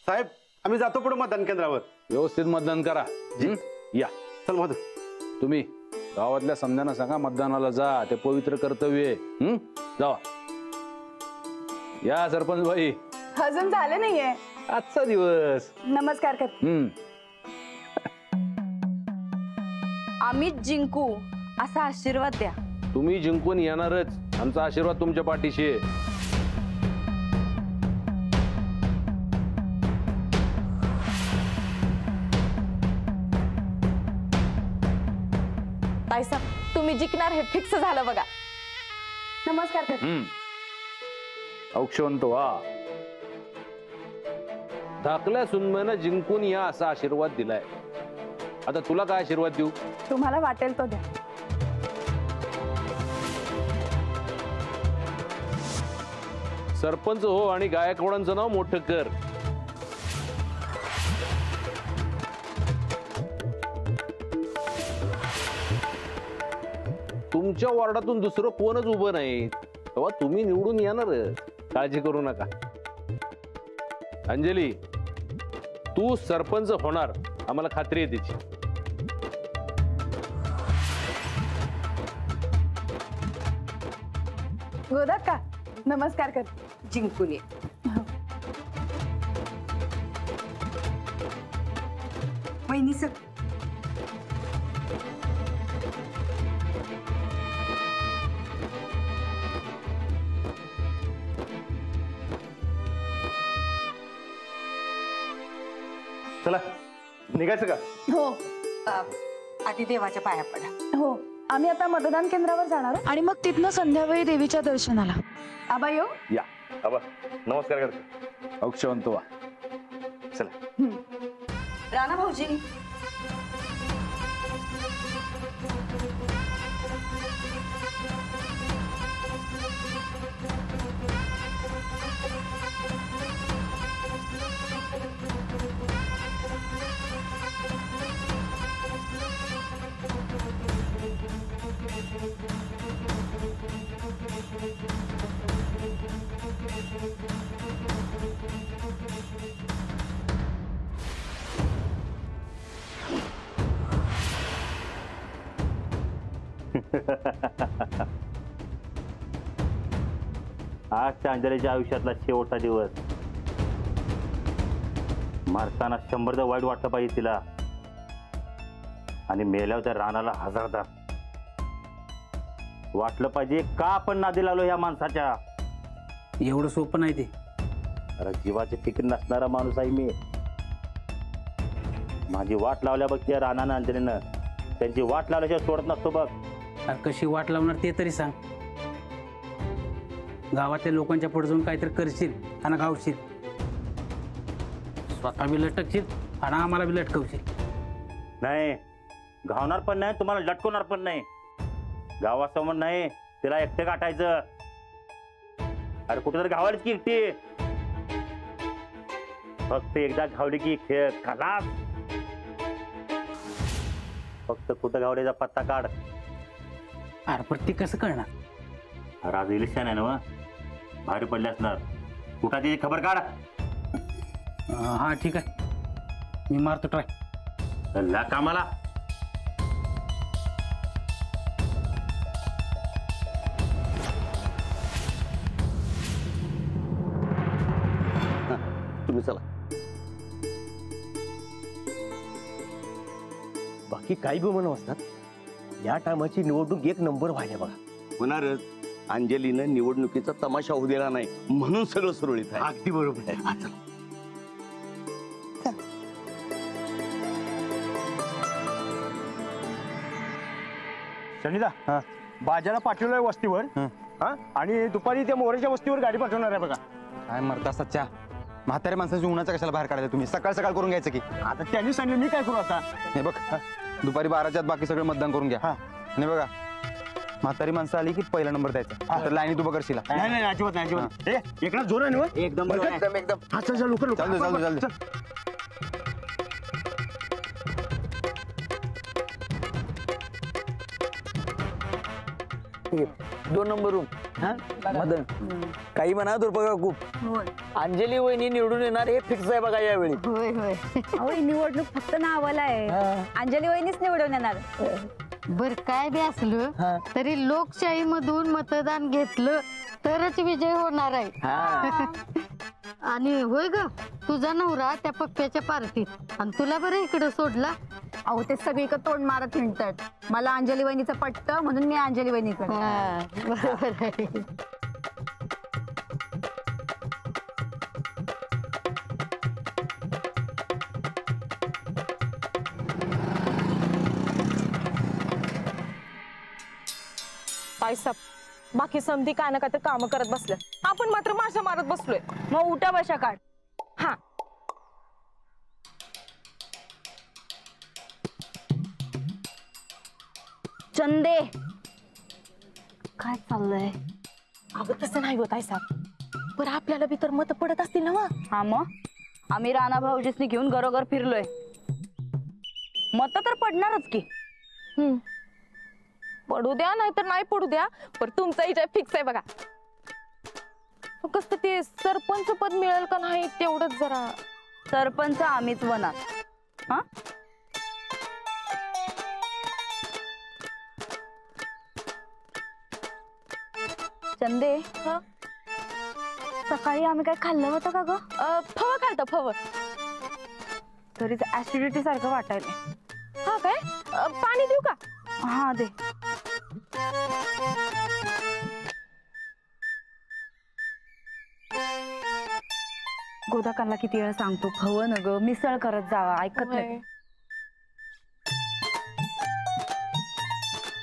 साहेब आम्ही जातो पुढे मतदान केंद्रावर. व्यवस्थित मतदान करा. या चल मधू. तुम्ही गावातल्या समजांना सांगा मतदानाला जा, ते पवित्र कर्तव्य आहे. जावा. या सरपंच बाई. अजून झालं नाहीये. आजचा दिवस. नमस्कार कर. आम्ही जिंकू असा आशीर्वाद द्या. तुम्ही जिंकून येणारच. आमचा आशीर्वाद तुमच्या पाठीशी आहे. ताईसाहेब तुम्ही जिंकणार हे फिक्स झालं बघा. नमस्कार कर. औक्षवंत वा. धाकल्या सुनमयनं जिंकून या असा आशीर्वाद दिलाय. आता तुला काय आशीर्वाद देऊ? तुम्हाला वाटेल तो द्या. सरपंच हो आणि गायकवाडांचं नाव मोठं कर. तुमच्या वॉर्डातून दुसरं कोणच उभं नाही तेव्हा तुम्ही निवडून येणारच. काळजी करू नका. अंजली तू सरपंच होणार आम्हाला खात्री आहे त्याची. गोदा का नमस्कार कर. जिंकून ये. वहिनी सर. चला निघायचं का? हो आधी देवाच्या पाया पडा. हो आम्ही आता मतदान केंद्रावर जाणार आणि मग तिथनं संध्याकाळी देवीच्या दर्शनाला. आबा येऊ. या. आबा नमस्कार करतो. औक्षवंत वा. चला. राणा भाऊजी. आज अंजलीच्या आयुष्यातला शेवटचा दिवस. मारताना 100दा वाईट वाटलं पाहिजे तिला आणि मेल्यावर त्या रानाला 1000दा वाटलं पाहिजे का आपण नादी लावलो या माणसाच्या. एवढं सोपं नाही ते. अरे जीवाची फिक्र नसणारा माणूस आहे मी. माझी वाट लावल्या बघ त्या रानानं अंजलीनं. त्यांची वाट लावल्याशिवाय सोडत नसतो बघ. अरे कशी वाट लावणार ते तरी सांग. गावातल्या लोकांच्या पुढे जाऊन काहीतरी करशील आणि गावशील. स्वतः बी लटकशील आणि आम्हाला बी लटकवशील. नाही घावणार पण नाही तुम्हाला लटकवणार पण नाही. गावासमोर नाही तिला एकटं गाठायचं. अरे कुठेतरी घावालीच की एकटी. फक्त एकदा घावली की खेळ खलास. फक्त कुठं घावल्याचा पत्ता काढ. अरे पण ते कसं करणार? अरे आज इलेक्शन आहे ना बाहेर पडले असणार. कुठं त्याची खबर काढ. हा ठीक आहे मी मारतो ट्राय. ला कामाला. तुम्ही चला. बाकी काही बी म्हणत असतात या टायमाची निवडणूक एक नंबर व्हायला बघा. होणारच. अंजलीनं निवडणुकीचा तमाशा होऊ दिला नाही म्हणून सगळं सुरळीत आहे. अगदी बरोबर आहे. शनिदा बाजाला पाठवलंय वस्तीवर. आणि दुपारी त्या मोरेच्या वस्तीवर गाडी पाठवणार आहे बघा. काय मरता सच्चा म्हाताऱ्या माणसाच्या उन्हाचा कशाला बाहेर काढायला तुम्ही? सकाळ सकाळ करून घ्यायचं की. आता त्यांनी सांगितलं मी काय करू आता. हे बघ दुपारी 12च्या आत बाकी सगळं मतदान करून घ्या. आणि बघा म्हातारी माणसं आली की पहिला नंबर द्यायचा. तर लाईनी तू बघशील. नाही नाही अजिबात नाही अजिबात. एकला जोर आहे ना. एकदम एकदम. हा चल चल लवकर चालू चालू चालू. ठीक आहे 2 नंबर रूम. मदन काही म्हणा दुर्बघा खूप अंजली वहिनी निवडून येणार हे फिक्स आहे बघा यावेळी. होय होय अहो ही निवडणूक फक्त नावाला आहे. अंजली वहिनीच निवडून येणार. बर काय बी असलं तरी लोकशाही मधून मतदान घेतलं तरच विजय होणार आहे. आणि होय ग तुझा नवरा त्या पप्प्याच्या पार्टीत आणि तुला बरं इकडं सोडला. अहो ते सगळीकडे तोंड मारत हिंडतात. मला अंजली वहिनीचं पटतं म्हणून मी अंजली वहिनीकडे. बरोबर आहे. साहेब बाकी समधी काय ना काय तर काम करत बसले, आपण मात्र माशा मारत बसलोय. मग उठा बशा काढ. हा चंदे काय चाललंय? अगं तसं नाही होत साहेब. बरं आपल्याला बी तर मत पडत असतील ना मग. हा मग आम्ही राणा भाऊजीसनी घेऊन घरोघर फिरलोय. मत तर पडणारच की. पडू द्या नाही तर नाही पडू द्या, पण तुमचा इजा फिक्स आहे बघा. कसं ते सरपंच पद मिळेल का नाही तेवढंच जरा. सरपंच आम्हीच वनात. हा चंदे सकाळी आम्ही काय खाल्लं होतं का ग? फव खालतं फव. तरीच ऍसिडिटी सारखं वाटायला. हा काय पाणी देऊ का? हा दे. गोदाकांना किती वेळा सांगतो खव न ग मिसळ करत जावा, ऐकत नाही.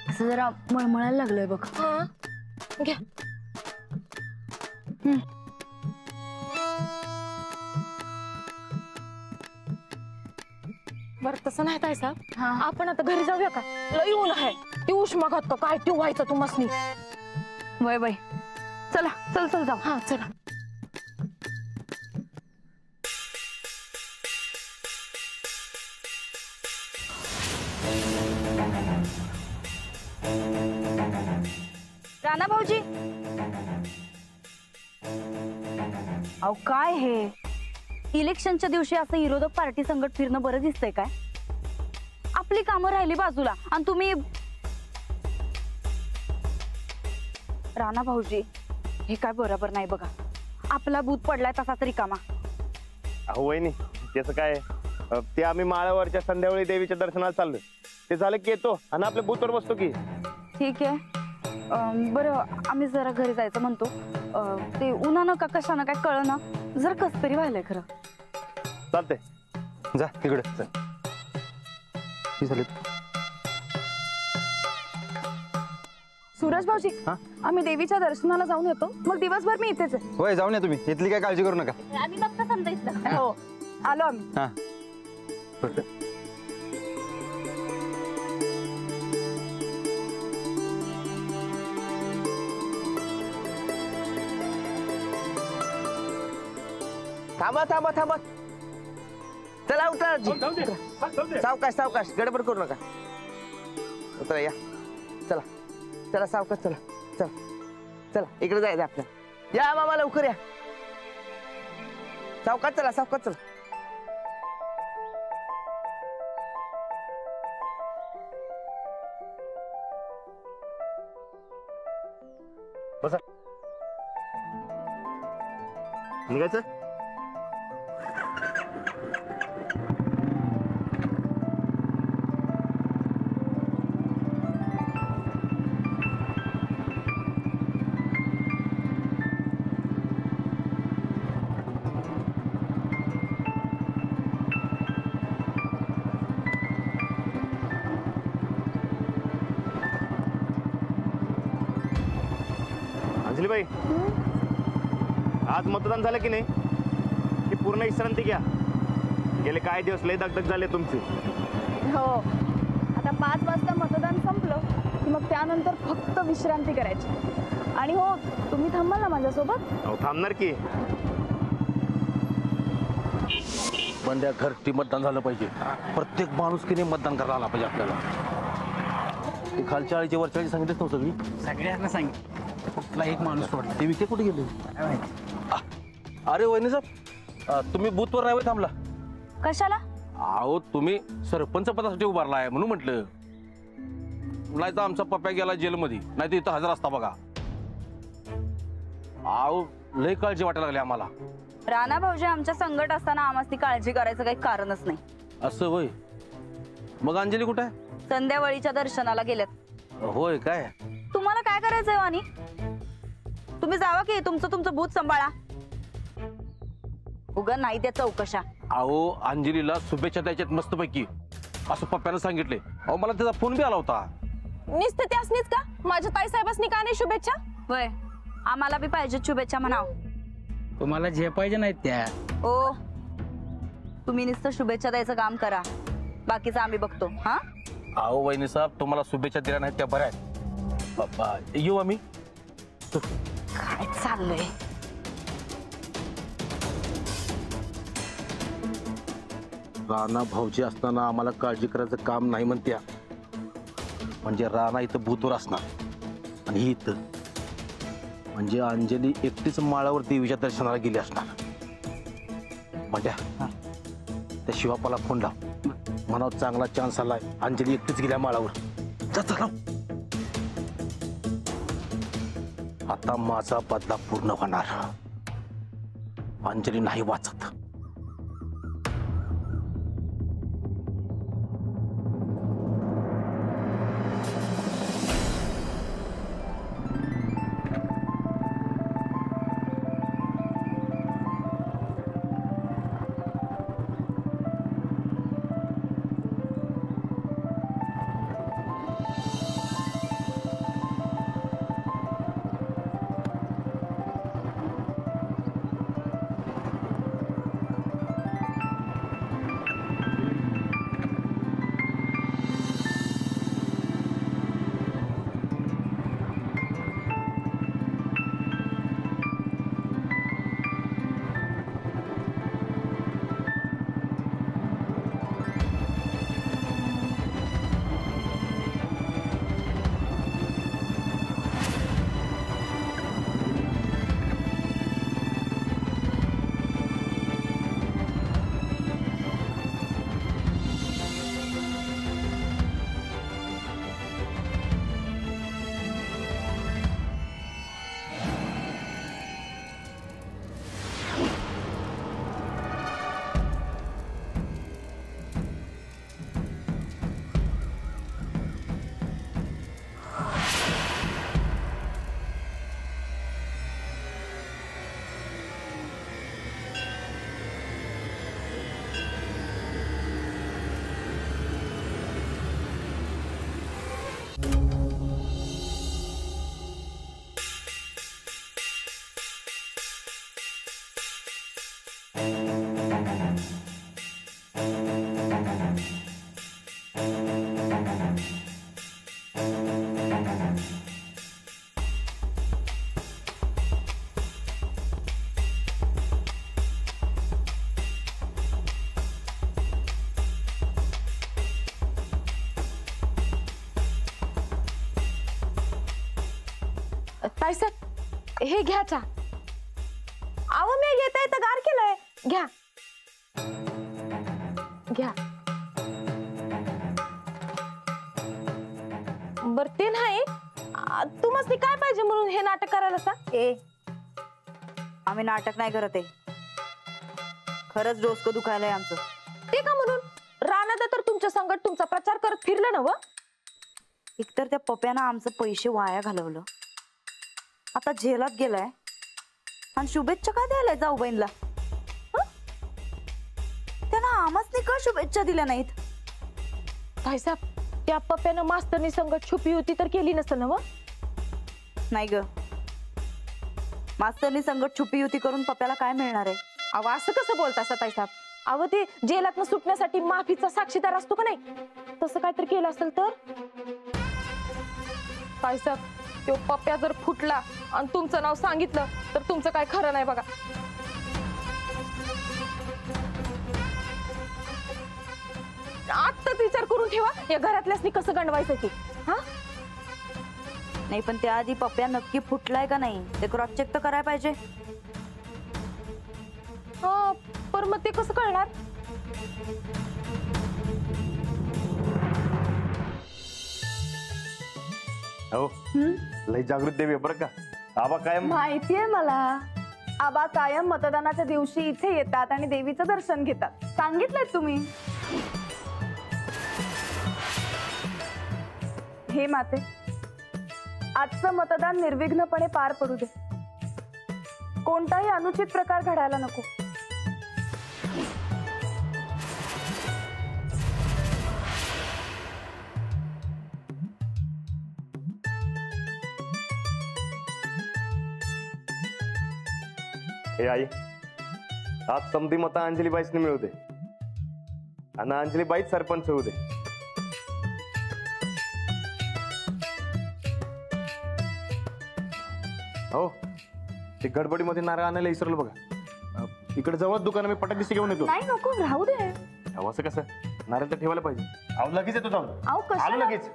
असं जरा मळमळायला लागलंय बघ. घ्या. बरं तसं नाही ताई साहेब, आपण आता घरी जाऊया का? लई ऊन आहे. ती उष्माघात का काय ती व्हायचं तुम्हासनी. वय बाई चला चल चल जाऊ. हा चला. राणा भाऊजी अहो काय हे इलेक्शनच्या दिवशी असं विरोधक पार्टी संगत फिरणं बरं दिसतंय काय? आपली कामं राहिली बाजूला आणि तुम्ही. राणा भाऊजी हे काय बरोबर नाही बघा. आपला बूथ पडलाय तसा तरी कामा. अहो वहिनी त्याचं काय ते आम्ही माळावरच्या संध्याकाळी देवीच्या दर्शनाला चाललोय. ते झालं की येतो आणि आपल्या बूथवर बसतो की. ठीक आहे बरं आम्ही जरा घरी जायचं म्हणतो. ते उन्हानं का कशानं काय कळना जर कस तरी व्हायलंय खरं. चालतंय जा तिकडे चल. सूरज भाऊजी आम्ही देवीच्या दर्शनाला जाऊन येतो, मग दिवसभर मी इथेच आहे. होय जाऊन या तुम्ही, इथली काय काळजी करू नका. आम्ही फक्त समजायचं. हो आलो आम्ही. हा थांबा थांबा थांबा. चला उतरा. सावकाश सावकाश गडबड करू नका. उतरा या. चला चला सावकाश चला. चला चला इकडे जायचं आपल्याला. या मामा लवकर या. सावकाश चला सावकाश चला. बसा. निघायचं. अंजलीबाई आज मतदान झालं की नाही की पूर्ण विश्रांती घ्या. गेले काय दिवस लय दगदग झाले तुमचे. हो आता 5 वाजता मतदान संपलं की मग त्यानंतर फक्त विश्रांती करायची. आणि हो तुम्ही थांबाल ना माझ्यासोबत? अहो थांबणार की. पण त्या घरटी मतदान झालं पाहिजे. प्रत्येक माणूस की नाही मतदान करायला आला पाहिजे आपल्याला. ते खालच्या आळीची वरच्या आळी सांगितलीच नव्हतं सगळी. सगळ्यांना सांगितलं. कुठला एक माणूस सोडला ते विके कुठे गेले? अरे वहिनी साहेब, तुम्ही बूथवर नाही थांबला? कशाला? अहो तुम्ही सरपंच पदासाठी उभारला आहे म्हणून म्हटलं. नाही तर आमचा पप्प्या गेला जेलमध्ये, नाही तर इथं हजर असता बघा. अहो लय काळजी वाटायला लागली आम्हाला. राणा भाऊजी आमच्या संकट असताना आम्हाला काळजी करायचं काही कारणच नाही. असं होय? मग अंजली कुठे आहे? संध्यावळीच्या दर्शनाला गेल्यात. होय काय? तुम्हाला काय करायचंय वाणी? तुम्ही जावा की तुमचं भूत सांभाळा. उगा नाही त्या चौकशा. अहो अंजलीला शुभेच्छा द्यायच्यात मस्तपैकी असं पप्प्यानं सांगितले. अहो मला त्याचा फोन बी आला होता. निसते त्यासनीच का? माझ्या ताई साहेबांनी का नाही शुभेच्छा? वय आम्हाला बी पाहिजे शुभेच्छा म्हणाव. तुम्हाला जे पाहिजे नाहीत त्या. ओ तुम्ही नुसतं शुभेच्छा द्यायचं काम करा, बाकीचं आम्ही बघतो. हा अहो वहिनी साहेब, तुम्हाला शुभेच्छा दिल्या नाहीत त्या बऱ्या आहेत. बाबा येऊ आम्ही. काय चाललंय? राणा भाऊजी असताना आम्हाला काळजी करायचं काम नाही म्हणत्या, म्हणजे राणा इथं भूतवर असणार आणि ही इथं, म्हणजे अंजली एकटीच माळावर देवीच्या दर्शनाला गेली असणार. म्हणजे त्या शिवापाला फोन लाव, म्हणा चांगला चान्स आलाय, अंजली एकटीच गेल्या माळावर. चला आता माझा बदला पूर्ण होणार. अंजली नाही वाचत. ताई साहेब हे घ्या चहा. अहो मी येता येता गार केलंय, घ्या घ्या. बर ते नाही, तुम्हाला काय पाहिजे म्हणून हे नाटक करायला सांग. ए आम्ही नाटक नाही करत आहे, खरंच डोसकं दुखायलंय आमचं. ते का म्हणून? राणा तर तुमच्या संगत तुमचा प्रचार करत फिरलं ना. व एकतर त्या पप्यानं आमचं पैसे वाया घालवलं, आता जेलात गेलाय, आणि शुभेच्छा का द्यायला जाऊ बहिणला? त्यांना आम्हाला का शुभेच्छा दिल्या नाहीत? ताई साहेब त्या पप्यानं मास्तरनी संगत छुपी होती तर केली नसतं ना. व नाही ग, मास्तरनी संगत छुपी युती करून पप्याला काय मिळणार आहे? अहो असं कसं बोलता ताई साहेब? अहो ते जेलातनं सुटण्यासाठी माफीचा साक्षीदार असतो का नाही, तसं काहीतरी केलं असेल तर. ताई साहेब तो पप्प्या जर फुटला आणि तुमचं नाव सांगितलं तर तुमचं काय खरं नाही बघा. आत्ताच विचार करून ठेवा या घरातल्यासनी कसं गंडवायचं ते. हा नाही पण त्याआधी पप्प्या नक्की फुटलाय का नाही ते क्रॉस चेक तर करायला पाहिजे. पण मग ते कसं कळणार? हो लय जागृत देवी बरं का. आबा कायम माहितीये मला. आबा कायम मतदानाच्या दिवशी इथे येतात आणि देवीचं दर्शन घेतात. सांगितलंय तुम्ही. हे माते, आजचं मतदान निर्विघ्नपणे पार पडू दे. कोणताही अनुचित प्रकार घडायला नको. हे आई, आज समधी मता अंजलीबाईसने मिळू दे आणि अंजलीबाईच सरपंच होऊ दे. हो ते गडबडीमध्ये नारळ आणायला विसरलो बघा. इकडे जवळ दुकान मी पटक दिसते घेऊन येतो. नाही नको, राहू दे. अहो असं कसं, नारळ तर ठेवायला पाहिजे. अहो लगेच येतो जाऊन. अहो आलो कशाला? लगेच.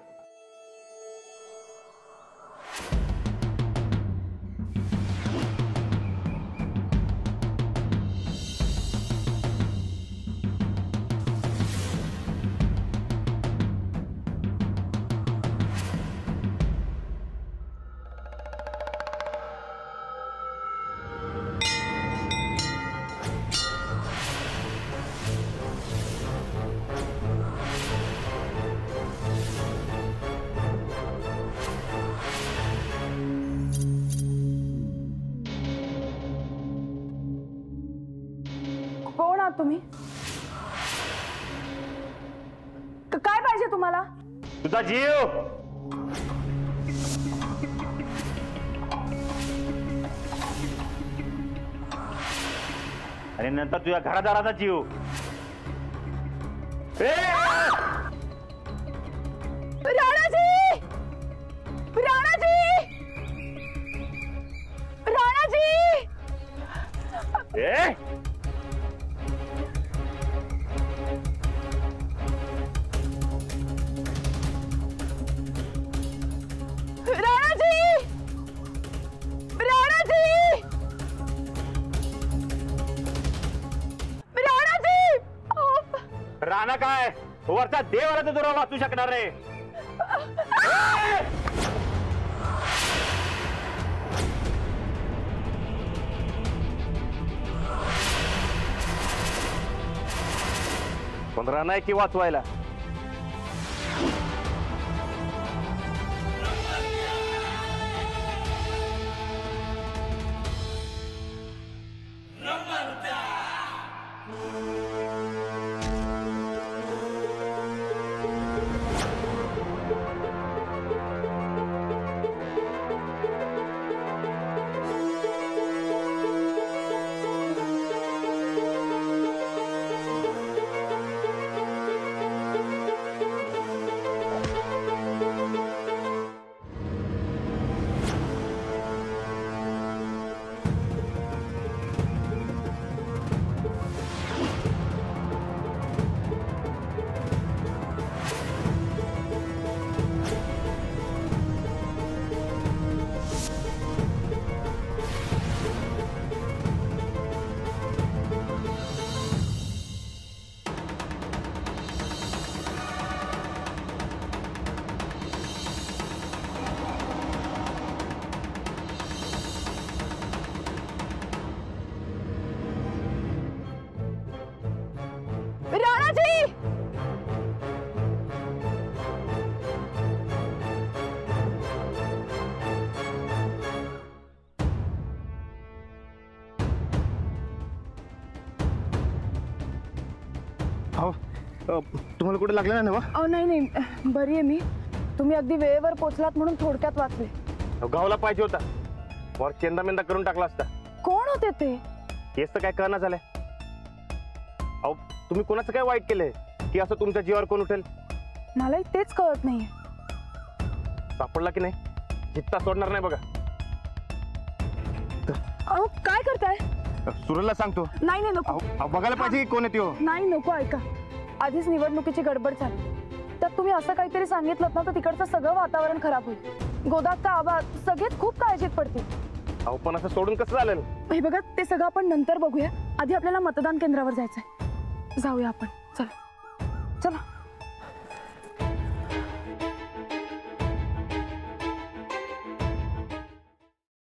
कोण आहात तुम्ही? काय पाहिजे तुम्हाला? तुझा जीव. आणि नंतर तुझ्या घरादाराचा जीव. राणाजी! राणाजी! राणाजी! राणाजी! राणाजी! राणाजी! राणा काय वरचा देवाला तर तुला वाचू शकणार रे. पण राणा आहे की वाचवायला? राणाजी! तुम्हाला कुठे लागलं नाही ना? अहो नाही नाही, बरी आहे मी. तुम्ही अगदी वेळेवर पोहोचलात म्हणून थोडक्यात वाचले. गावला पाहिजे होता. वर चेंदा मेंदा करून टाकला असता. कोण होते ते? हेच तर काय कळना झालंय. अहो तुम्ही कोणाचं काय वाईट केलंय की असं तुमच्या जीवावर कोण उठेल? मलाही तेच कळत नाहीये. सापडला की नाही हित्ता सोडणार नाही बघा. अहो काय करताय? सुरलला सांगतो. नाही नाही नको. बघायला पाहिजे की कोण येतो. नाही नको, ऐका. आधीच निवडणुकीची गडबड झाली, त्यात तुम्ही असं काहीतरी सांगितलं ना तर तिकडचं सगळं वातावरण खराब होईल. गोदाक्का आबा सगळेच खूप काळजीत पडतील. अहो पण असं सोडून कसं चालेल? हे बघा ते सगळं आपण नंतर बघूया. आधी आपल्याला मतदान केंद्रावर जायचंय. जाऊया आपण. चला चला.